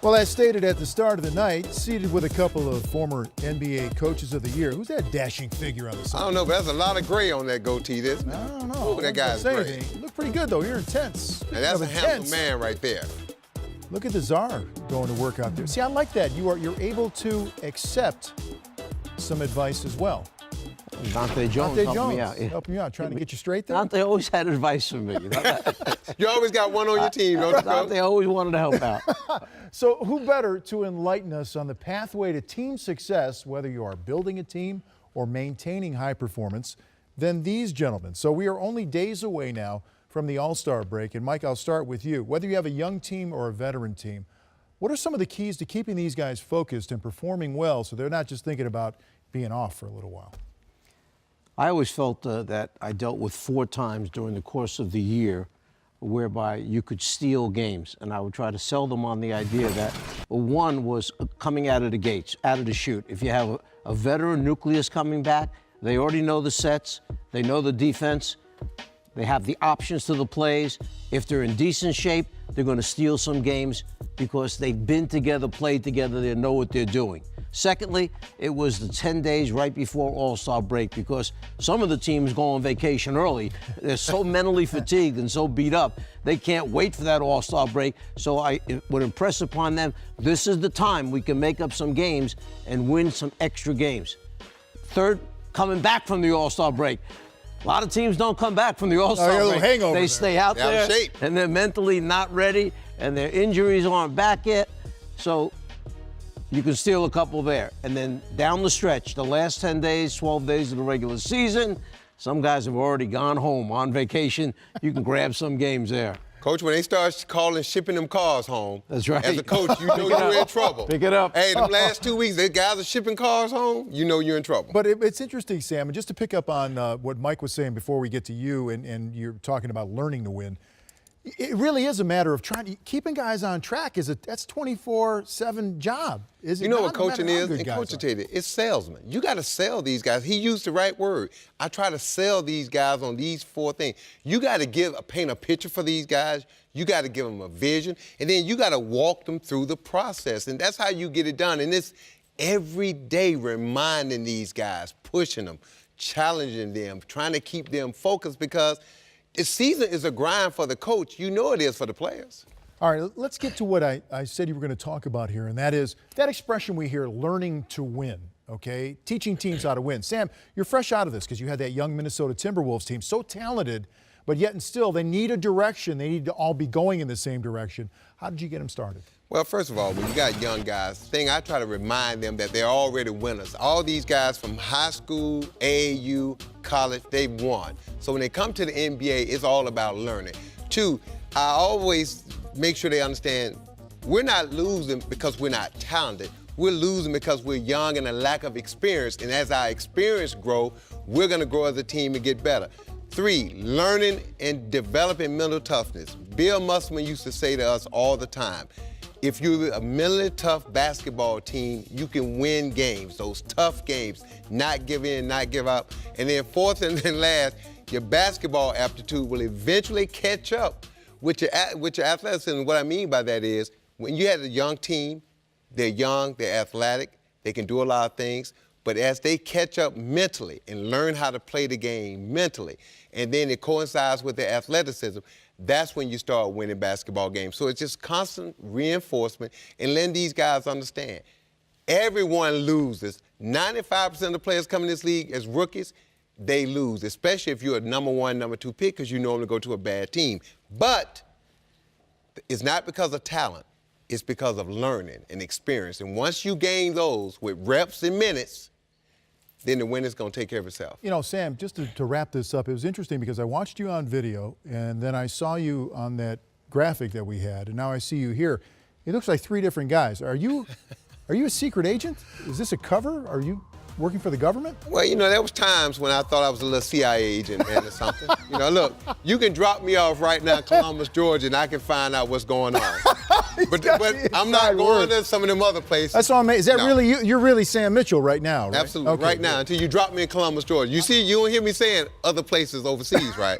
Well, as stated at the start of the night, seated with a couple of former NBA coaches of the year. Who's that dashing figure on the side? I don't know, but there's a lot of gray on that goatee. I don't know. Ooh, that guy's gray. You look pretty good, though. You're intense. And that's a handsome man right there. Look at the czar going to work out there. See, I like that. You're able to accept some advice as well. Dante Jones helping me out. Yeah. Helping you out, trying to get you straight there. Dante always had advice for me. You always got one on your team, don't you? Dante always wanted to help out. So who better to enlighten us on the pathway to team success, whether you are building a team or maintaining high performance, than these gentlemen? So we are only days away now from the All-Star break. And Mike, I'll start with you. Whether you have a young team or a veteran team, what are some of the keys to keeping these guys focused and performing well so they're not just thinking about being off for a little while? I always felt that I dealt with 4 times during the course of the year whereby you could steal games. And I would try to sell them on the idea that one was coming out of the gates, out of the chute. If you have a veteran nucleus coming back, they already know the sets, they know the defense, they have the options to the plays. If they're in decent shape, they're going to steal some games because they've been together, played together, they know what they're doing. Secondly, it was the 10 days right before All-Star break because some of the teams go on vacation early. They're so mentally fatigued and so beat up, they can't wait for that All-Star break. So I would impress upon them, this is the time we can make up some games and win some extra games. Third, coming back from the All-Star break. A lot of teams don't come back from the All-Star break. Hangover they there. stay out there and they're mentally not ready and their injuries aren't back yet. So you can steal a couple there. And then down the stretch, the last 10 days, 12 days of the regular season, some guys have already gone home on vacation. You can grab some games there. Coach, when they start shipping them cars home, that's right. As a coach, you know you're in trouble. Pick it up. Hey, them last 2 weeks, the guys are shipping cars home, you know you're in trouble. But it's interesting, Sam, and just to pick up on what Mike was saying before we get to you, and you're talking about learning to win, it really is a matter of keeping guys on track. That's 24/7 job. Is it? You know what coaching is? And Coach will tell you, it's salesman. You got to sell these guys. He used the right word. I try to sell these guys on these 4 things. You got to paint a picture for these guys. You got to give them a vision, and then you got to walk them through the process, and that's how you get it done. And it's every day reminding these guys, pushing them, challenging them, trying to keep them focused because the season is a grind for the coach. You know it is for the players. All right, let's get to what I said you were going to talk about here, and that is that expression we hear, learning to win, okay? Teaching teams how to win. Sam, you're fresh out of this because you had that young Minnesota Timberwolves team, so talented, but yet and still they need a direction. They need to all be going in the same direction. How did you get them started? Well, first of all, when you got young guys, I try to remind them that they're already winners. All these guys from high school, AAU, college, they've won. So when they come to the NBA, it's all about learning. 2, I always make sure they understand we're not losing because we're not talented. We're losing because we're young and a lack of experience. And as our experience grow, we're going to grow as a team and get better. 3, learning and developing mental toughness. Bill Musselman used to say to us all the time, if you're a mentally tough basketball team, you can win games, those tough games, not give in, not give up. And then 4th and then last, your basketball aptitude will eventually catch up with your athleticism. And what I mean by that is when you have a young team, they're young, they're athletic, they can do a lot of things, but as they catch up mentally and learn how to play the game mentally, and then it coincides with their athleticism, that's when you start winning basketball games. So it's just constant reinforcement and letting these guys understand. Everyone loses. 95% of the players coming in this league as rookies, they lose, especially if you're a number 1, number 2 pick because you normally go to a bad team. But it's not because of talent. It's because of learning and experience. And once you gain those with reps and minutes, then the winner's going to take care of itself. You know, Sam, just to wrap this up, it was interesting because I watched you on video, and then I saw you on that graphic that we had, and now I see you here. It looks like 3 different guys. Are you a secret agent? Is this a cover? Are you working for the government? Well, you know, there was times when I thought I was a little CIA agent, man, or something. You know, look, you can drop me off right now in Columbus, Georgia, and I can find out what's going on. but I'm not going to some of them other places. That's all. Is that really you? You're really Sam Mitchell right now, right? Absolutely, okay, right now, until you drop me in Columbus, Georgia. You see, you don't hear me saying other places overseas, right?